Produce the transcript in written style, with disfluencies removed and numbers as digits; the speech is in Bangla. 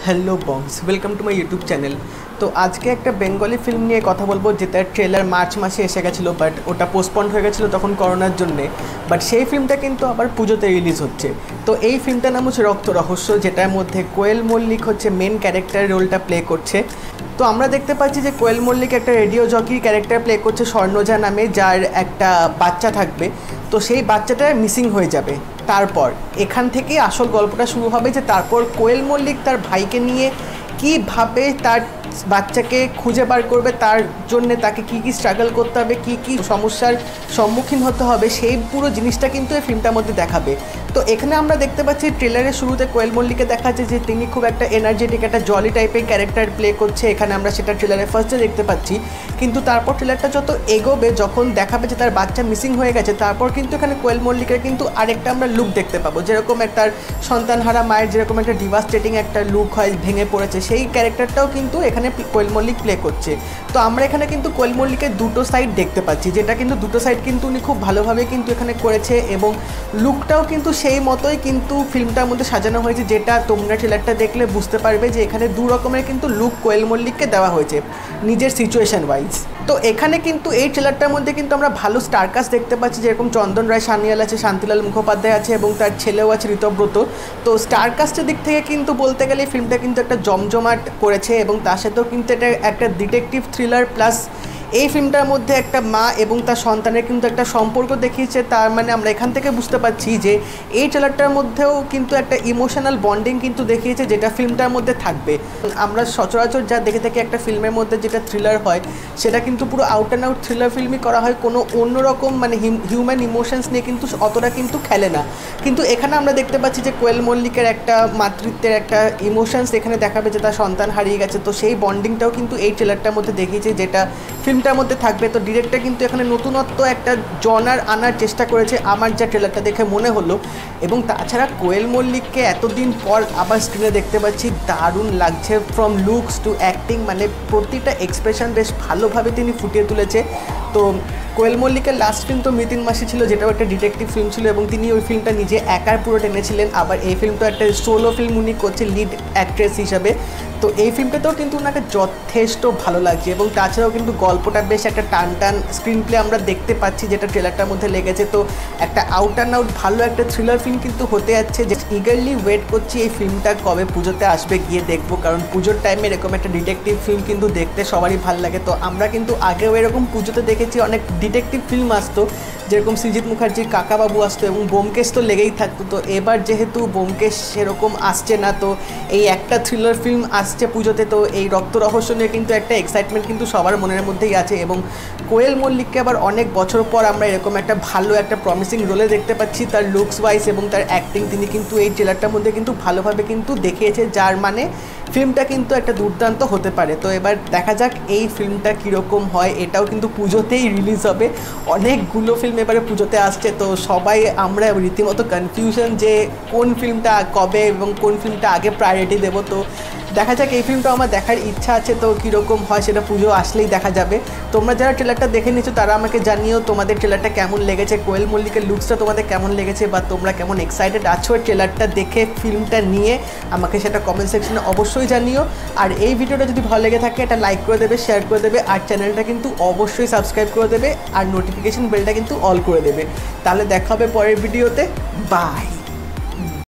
Hello bongs, welcome to my YouTube channel. তো আজকে একটা বেঙ্গলি ফিল্ম নিয়ে কথা বলবো, যেটার ট্রেলার মার্চ মাসে এসে গেছিলো, বাট ওটা পোস্টপন্ড হয়ে গেছিলো তখন করোনার জন্যে। বাট সেই ফিল্মটা কিন্তু আবার পুজোতে রিলিজ হচ্ছে। তো এই ফিল্মটার নাম হচ্ছে রক্ত রহস্য, যেটার মধ্যে কোয়েল মল্লিক হচ্ছে মেন ক্যারেক্টার রোলটা প্লে করছে। তো আমরা দেখতে পাচ্ছি যে কোয়েল মল্লিক একটা রেডিও জকির ক্যারেক্টার প্লে করছে স্বর্ণজা নামে, যার একটা বাচ্চা থাকবে। তো সেই বাচ্চাটা মিসিং হয়ে যাবে। তারপর এখান থেকেই আসল গল্পটা শুরু হবে, যে তারপর কোয়েল মল্লিক তার ভাইকে নিয়ে কীভাবে তার বাচ্চাকে খুঁজে বার করবে, তার জন্যে তাকে কী কী স্ট্রাগল করতে হবে, কী কী সমস্যার সম্মুখীন হতে হবে, সেই পুরো জিনিসটা কিন্তু এই ফিল্মটার মধ্যে দেখাবে। তো এখানে আমরা দেখতে পাচ্ছি ট্রেলারের শুরুতে কোয়েল মল্লিককে দেখাচ্ছে যে তিনি খুব একটা এনার্জেটিক, একটা জলি টাইপের ক্যারেক্টার প্লে করছে। এখানে আমরা সেটা ট্রেলারে ফার্স্টে দেখতে পাচ্ছি, কিন্তু তারপর ট্রেলারটা যত এগোবে, যখন দেখাবে যে তার বাচ্চা মিসিং হয়ে গেছে, তারপর কিন্তু এখানে কোয়েল মল্লিকের কিন্তু আরেকটা আমরা লুক দেখতে পাবো, যেরকম একটা সন্তানহারা মায়ের যেরকম একটা ডিভাস্টেটিং একটা লুক হয়, ভেঙে পড়েছে, সেই ক্যারেক্টারটাও কিন্তু এখানে কোয়েল মল্লিক প্লে করছে। তো আমরা এখানে কিন্তু কোয়েল মল্লিকের দুটো সাইড দেখতে পাচ্ছি, যেটা কিন্তু দুটো সাইড কিন্তু উনি খুব ভালোভাবে কিন্তু এখানে করেছে, এবং লুকটাও কিন্তু সেই মতোই কিন্তু ফিল্মটার মধ্যে সাজানো হয়েছে, যেটা তোমরা ট্রেলারটা দেখলে বুঝতে পারবে যে এখানে দু রকমের কিন্তু লুক কোয়েল মল্লিককে দেওয়া হয়েছে নিজের সিচুয়েশন ওয়াইজ। তো এখানে কিন্তু এই ট্রেলারটার মধ্যে কিন্তু আমরা ভালো স্টারকাস্ট দেখতে পাচ্ছি, যেরকম চন্দন রায় সান্যাল আছে, শান্তিলাল মুখোপাধ্যায় আছে, এবং তার ছেলেও আছে ঋতব্রত। তো স্টারকাস্টের দিক থেকে কিন্তু বলতে গেলে ফিল্মটা কিন্তু একটা জমজমাট করেছে, এবং তার সাথেও কিন্তু এটা একটা ডিটেকটিভ থ্রিলার প্লাস এই ফিল্মটার মধ্যে একটা মা এবং তার সন্তানের কিন্তু একটা সম্পর্ক দেখিয়েছে। তার মানে আমরা এখান থেকে বুঝতে পারছি যে এই ট্রেলারটার মধ্যেও কিন্তু একটা ইমোশনাল বন্ডিং কিন্তু দেখিয়েছে, যেটা ফিল্মটার মধ্যে থাকবে। আমরা সচরাচর যা দেখে থাকি একটা ফিল্মের মধ্যে যেটা থ্রিলার হয়, সেটা কিন্তু পুরো আউট অ্যান্ড আউট থ্রিলার ফিল্মই করা হয়, কোনো অন্যরকম মানে হিউম্যান ইমোশনস নিয়ে কিন্তু অতটা কিন্তু খেলে না। কিন্তু এখানে আমরা দেখতে পাচ্ছি যে কোয়েল মল্লিকের একটা মাতৃত্বের একটা ইমোশনস এখানে দেখাবে, যে তার সন্তান হারিয়ে গেছে। তো সেই বন্ডিংটাও কিন্তু এই ট্রেলারটার মধ্যে দেখিয়েছে, যেটা ফিল্মটার মধ্যে থাকবে। তো ডিরেক্টর কিন্তু এখানে নতুনত্ব একটা জনার আনার চেষ্টা করেছে, আমার যা ট্রেলারটা দেখে মনে হলো। এবং তাছাড়া কোয়েল মল্লিককে এতদিন পর আবার স্ক্রিনে দেখতে পাচ্ছি, দারুণ লাগছে। ফ্রম লুকস টু অ্যাক্টিং, মানে প্রতিটা এক্সপ্রেশন বেশ ভালোভাবে তিনি ফুটিয়ে তুলেছে। তো কোয়েল মল্লিকের লাস্ট ফিল্ম তো মিতিন মাসি ছিল, যেটাও একটা ডিটেকটিভ ফিল্ম ছিল, এবং তিনি ওই ফিল্মটা নিজে একার পুরো টেনেছিলেন। আবার এই ফিল্মটা একটা সোলো ফিল্ম উনি করছে লিড অ্যাক্ট্রেস হিসাবে। তো এই ফিল্মটাতেও কিন্তু ওনাকে যথেষ্ট ভালো লাগছে, এবং তাছাড়াও কিন্তু গল্পটা বেশ একটা টান টান স্ক্রিন প্লে আমরা দেখতে পাচ্ছি, যেটা ট্রেলারটার মধ্যে লেগেছে। তো একটা আউট অ্যান্ড আউট ভালো একটা থ্রিলার ফিল্ম কিন্তু হতে যাচ্ছে, যে ইগারলি ওয়েট করছি এই ফিল্মটা কবে পুজোতে আসবে, গিয়ে দেখবো। কারণ পুজোর টাইমে এরকম একটা ডিটেকটিভ ফিল্ম কিন্তু দেখতে সবারই ভালো লাগে। তো আমরা কিন্তু আগেও এরকম পুজোতে দেখেছি অনেক ডিটেকটিভ ফিল্ম আসতো, যেরকম সৃজিত মুখার্জির কাকাবাবু আসতো, এবং ব্যোমকেশ তো লেগেই থাকতো। তো এবার যেহেতু ব্যোমকেশ সেরকম আসছে না, তো এই একটা থ্রিলার ফিল্ম আসছে পুজোতে, তো এই রক্ত রহস্য নিয়ে কিন্তু একটা এক্সাইটমেন্ট কিন্তু সবার মনের মধ্যেই আছে। এবং কোয়েল মল্লিককে আবার অনেক বছর পর আমরা এরকম একটা ভালো একটা প্রমিসিং রোলে দেখতে পাচ্ছি, তার লুকস ওয়াইজ এবং তার অ্যাক্টিং তিনি কিন্তু এই ট্রেলারটার মধ্যে কিন্তু ভালোভাবে কিন্তু দেখিয়েছে, যার মানে ফিল্মটা কিন্তু একটা দুর্দান্ত হতে পারে। তো এবার দেখা যাক এই ফিল্মটা কীরকম হয়। এটাও কিন্তু পুজোতেই রিলিজ হবে, অনেকগুলো ফিল্ম এবারে পুজোতে আসছে। তো সবাই আমরা রীতিমতো কনফিউশন যে কোন ফিল্মটা কবে এবং কোন ফিল্মটা আগে প্রায়োরিটি দেবো। তো দেখা যাক, এই ফিল্মটা আমার দেখার ইচ্ছা আছে। তো কীরকম হয় সেটা পুজো আসলেই দেখা যাবে। তোমরা যারা ট্রেলারটা দেখে নিচ্ছ তারা আমাকে জানিও তোমাদের ট্রেলারটা কেমন লেগেছে, কোয়েল মল্লিকের লুকসটা তোমাদের কেমন লেগেছে, বা তোমরা কেমন এক্সাইটেড আছো ট্রেলারটা দেখে ফিল্মটা নিয়ে, আমাকে সেটা কমেন্ট সেকশনে অবশ্যই জানিও। আর এই ভিডিওটা যদি ভালো লেগে থাকে এটা লাইক করে দেবে, শেয়ার করে দেবে, আর চ্যানেলটা কিন্তু অবশ্যই সাবস্ক্রাইব করে দেবে, আর নোটিফিকেশন বেলটা কিন্তু অল করে দেবে। তাহলে দেখা হবে পরের ভিডিওতে। বাই।